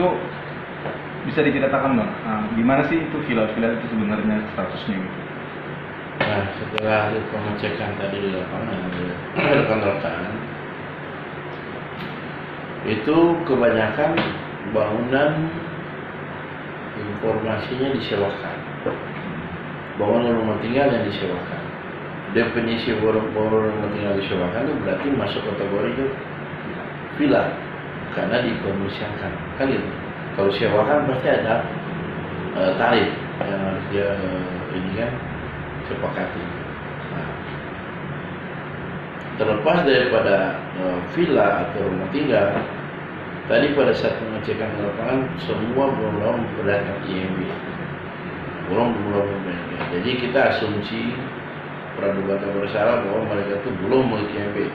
itu bisa diceritakan Bang, gimana sih itu villa-villa itu sebenarnya statusnya gitu? Nah, setelah pengecekan tadi di lapangan, rekan-rekan, itu kebanyakan bangunan informasinya disewakan, bangunan rumah tinggal yang disewakan. Definisi bangunan rumah tinggal disewakan itu berarti masuk kategori itu villa karena dikomersialkan, kan gitu. Kalau sewakan pasti ada tarif yang harus dia ini kan sepakati. Nah, terlepas daripada villa atau rumah tinggal, tadi pada saat pengecekan di lapangan semua belum memperlihatkan IMB, belum memperlihatkan. Jadi kita asumsi praduga bersalah bahwa mereka itu belum memiliki IMB.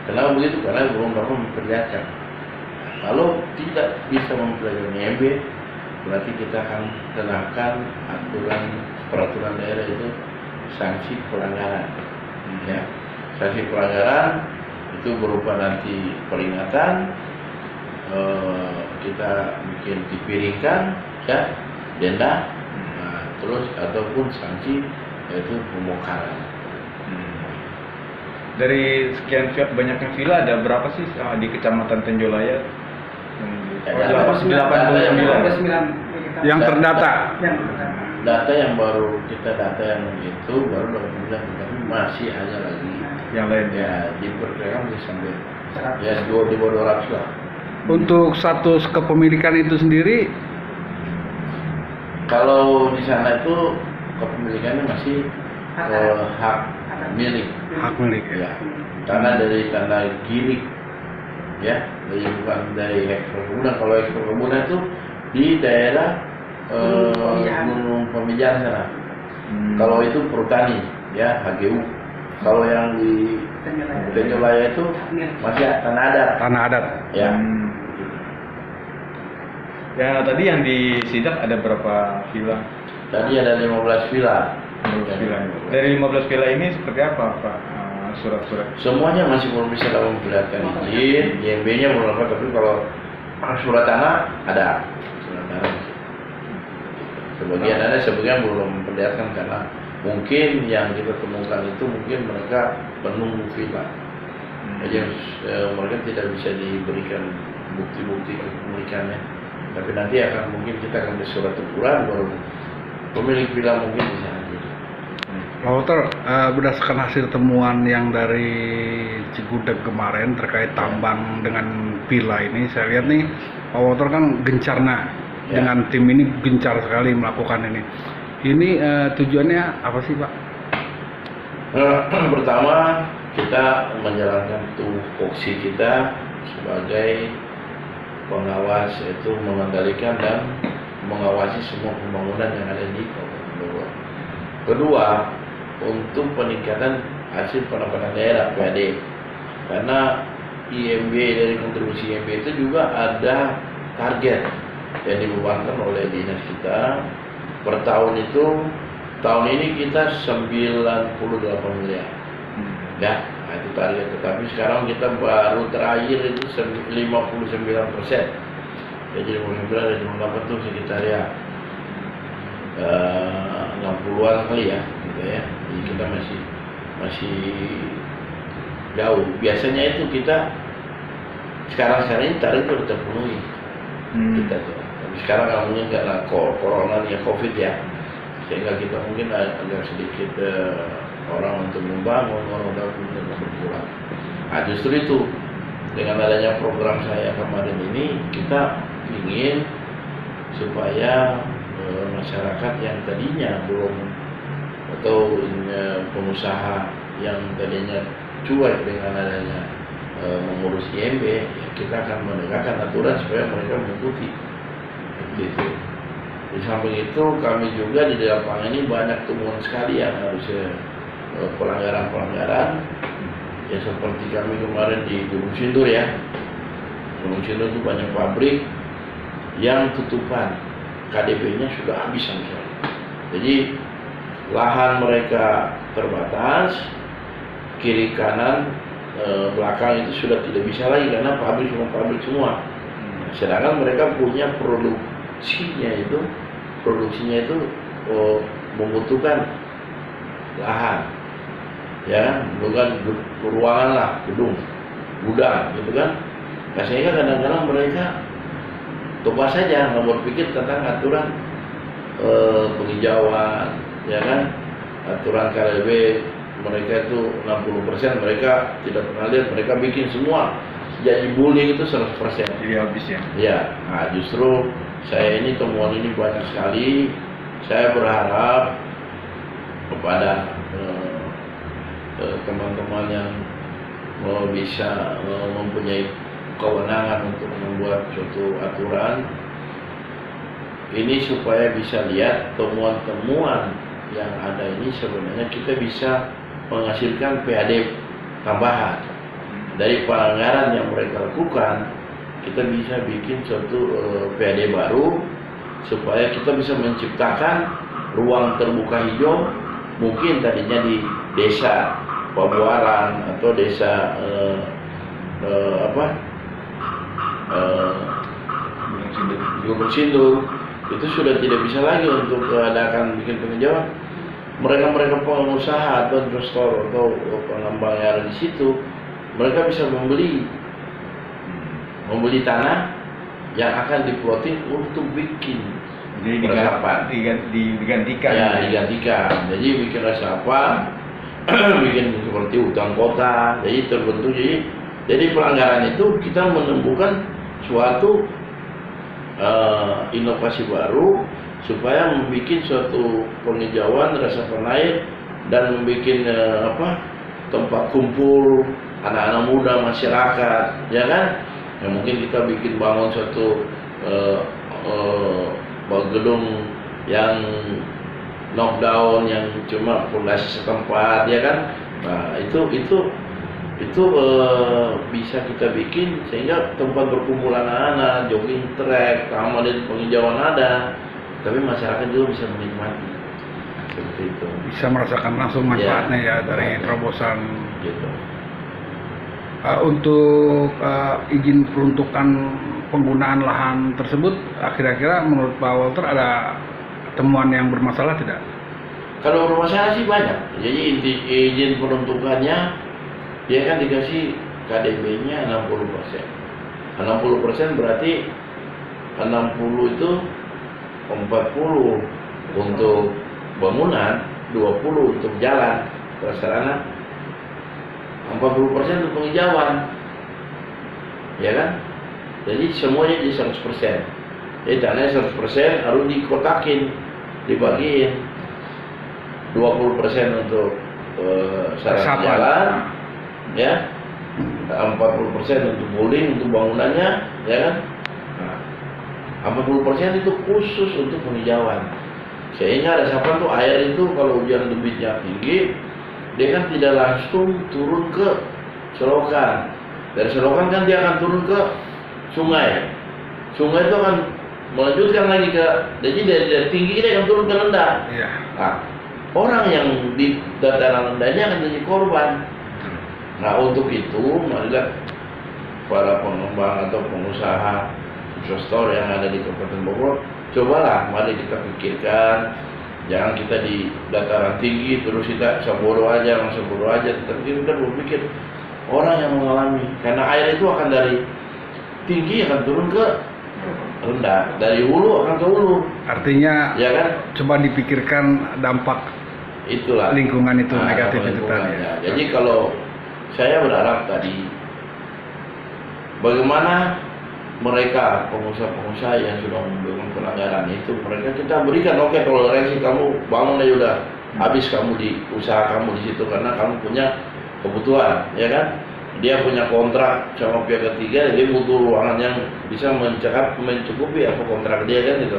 Kenapa begitu? Karena belum dapat memperlihatkan. Kalau tidak bisa memperlihatkan IMB, berarti kita akan kenakan peraturan daerah itu sanksi pelanggaran. Ya, sanksi pelanggaran itu berupa nanti peringatan, kita bikin dipiringkan, ya, denda, terus ataupun sanksi yaitu pembongkaran. Dari sekian banyaknya villa ada berapa sih di Kecamatan Tenjolaya? 89 yang terdata. Data yang baru kita data yang itu baru 89, tapi masih ada lagi Yang lain ya diperkirakan bisa sampai ya 200 lah. Untuk status kepemilikan itu sendiri, kalau di sana itu kepemilikannya masih hak milik. hak milik ya. Ya, karena dari tanah gilik, ya, bukan dari hek perkebunan. Kalau hek perkebunan itu di daerah Gunung Pamijahan sana. Kalau itu perhutani, ya, HGU. Kalau yang di Tenjolaya itu masih tanah adat. Tanah adat. Ya. Ya tadi yang di Sidak ada berapa villa? Tadi ada 15 villa. 15 villa. Dari 15 villa ini seperti apa Pak surat-surat? Semuanya masih belum bisa memperlihatkan izin, IMB-nya belum dapat, tapi kalau surat tanah ada. Surat tanah. Sebagian ada, sebagian belum memperlihatkan karena mungkin yang kita temukan itu mungkin mereka penunggu villa. Jadi mereka tidak bisa diberikan bukti-bukti kepemilikannya. Tapi nanti mungkin kita akan bersurat teguran baru pemilik villa mungkin bisa hadir. Pak Walter, berdasarkan hasil temuan yang dari Cigudeg kemarin terkait tambang dengan villa ini, saya lihat nih Pak Walter kan gencarnya dengan tim ini gencar sekali melakukan ini. Ini tujuannya apa sih Pak? Pertama, kita menjalankan tupoksi kita sebagai pengawas, yaitu mengendalikan dan mengawasi semua pembangunan yang ada di Kabupaten Bogor. Kedua, untuk peningkatan hasil pendapatan daerah PAD, karena IMB dari kontribusi IMB itu juga ada target yang dibebankan oleh dinas kita per tahun itu. Tahun ini kita 98 miliar, ya, nah itu target. Tetapi sekarang kita baru terakhir itu 59%. Jadi 59 dari 58 itu sekitar ya 60-an kali ya, gitu ya. Jadi kita masih jauh. Biasanya itu kita sekarang ini target sudah terpenuhi. Kita tuh. Tapi sekarang kalau mungkin karena corona ya COVID ya, sehingga kita mungkin agak sedikit orang untuk membangun, orang udah berkurang. Nah justru itu dengan adanya program saya kemarin ini, kita ingin supaya masyarakat yang tadinya belum atau pengusaha yang tadinya cuek dengan adanya mengurus IMB, ya kita akan menegakkan aturan supaya mereka mengikuti. Gitu. Di samping itu kami juga di lapangan ini banyak temuan sekali yang harusnya pelanggaran-pelanggaran. Ya seperti kami kemarin di Gunung Sindur ya. Gunung Sindur itu banyak pabrik yang tutupan KDP-nya sudah habis sama sekali. Jadi lahan mereka terbatas, kiri kanan belakang itu sudah tidak bisa lagi karena pabrik semua. sedangkan mereka punya produksinya itu membutuhkan lahan, ya kan, bukan ruangan lah, gedung, gudang, gitu kan. Nah, sehingga kadang-kadang mereka lupa saja nggak berpikir tentang aturan penghijauan, ya kan, aturan KLB. Mereka itu 60% mereka tidak pernah lihat, mereka bikin semua jadi bullying itu 100%. Jadi habis ya. Ya, nah justru saya ini temuan ini banyak sekali. Saya berharap kepada teman-teman yang bisa mempunyai kewenangan untuk membuat suatu aturan ini supaya bisa lihat temuan-temuan yang ada ini sebenarnya kita bisa menghasilkan PAD tambahan dari pelanggaran yang mereka lakukan. Kita bisa bikin suatu PAD baru supaya kita bisa menciptakan ruang terbuka hijau, mungkin tadinya di desa Pabuaran atau desa Gunung Sindur, itu sudah tidak bisa lagi untuk adakan bikin penghijauan. Mereka pengusaha atau investor atau pengembang yang ada di situ, mereka bisa membeli tanah yang akan diploting untuk bikin resapan. Digantikan. Ya, digantikan. Jadi bikin resapan, bikin seperti hutan kota. Jadi terbentuk jadi pelanggaran itu kita menemukan suatu inovasi baru supaya membuat suatu penghijauan resapan air dan membuat tempat kumpul anak-anak muda masyarakat, ya kan? Ya, mungkin kita bikin bangun suatu gedung yang knockdown yang cuma fondasi setempat, ya kan? Nah, itu bisa kita bikin sehingga tempat berkumpul anak-anak, jogging track, taman dan penghijauan ada, tapi masyarakat juga bisa menikmati seperti itu. Bisa merasakan langsung manfaatnya ya dari terobosan. Gitu. Untuk izin peruntukan penggunaan lahan tersebut, kira-kira menurut Pak Walter ada temuan yang bermasalah tidak? Kalau bermasalah sih banyak. Jadi izin peruntukannya dia kan dikasih KDP-nya 60%. 60% berarti 60 itu 40 untuk bangunan, 20 untuk jalan, prasarana, 40% untuk penghijauan, ya kan? Jadi semuanya di 100%. Jadi tanahnya 100% harus dikotakin, dibagiin. 20% untuk sarana jalan, ya, 40% untuk bowling, untuk bangunannya, ya kan? 40% itu khusus untuk penghijauan. Sehingga resapan tuh air itu kalau hujan debitnya tinggi, dia kan tidak langsung turun ke selokan. Dari selokan kan dia akan turun ke sungai. Sungai itu akan melanjutkan lagi ke, jadi dari tinggi dia akan turun ke rendah. Iya. Nah, orang yang di dataran rendahnya akan jadi korban. Nah, untuk itu marilah para pengembang atau pengusaha investor yang ada di Kabupaten Bogor, cobalah mari kita pikirkan. Jangan kita di dataran tinggi terus kita bodoh aja, tetapi kita berpikir orang yang mengalami, karena air itu akan dari tinggi akan turun ke rendah, dari hulu akan ke hulu. Artinya, ya kan? Coba dipikirkan dampak itulah lingkungan itu negatif itu tadi. Ya. Jadi kalau saya berharap tadi, bagaimana mereka pengusaha-pengusaha yang sudah melakukan pelanggaran itu, mereka kita berikan toleransi, kamu bangun aja udah habis kamu di usaha kamu di situ karena kamu punya kebutuhan, ya kan? Dia punya kontrak sama pihak ketiga, dia butuh ruangan yang bisa mencukupi apa kontrak dia kan gitu.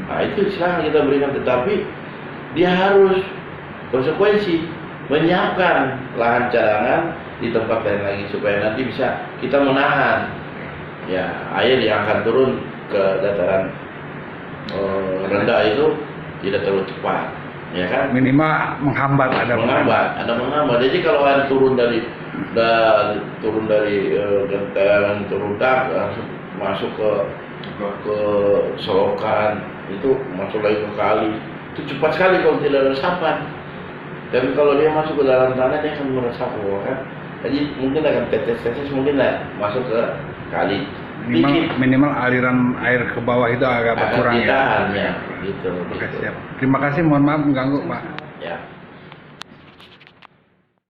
Nah itu silahkan kita berikan, tetapi dia harus konsekuensi menyiapkan lahan cadangan di tempat lain lagi supaya nanti bisa kita menahan ya air yang akan turun ke dataran rendah itu tidak terlalu cepat, ya kan? Minimal menghambat, ada menghambat. Jadi kalau air turun dari genteng, turun tak masuk ke selokan, itu masuk lagi ke kali. Itu cepat sekali kalau tidak ada resapan. Tapi kalau dia masuk ke dalam tanah dia akan meresap kan. Jadi mungkin akan tetes mungkin lah masuk ke kali. Minimal aliran air ke bawah itu agak berkurang ya. Ya, gitu. Oke, siap. Terima kasih, mohon maaf mengganggu Pak. Ya.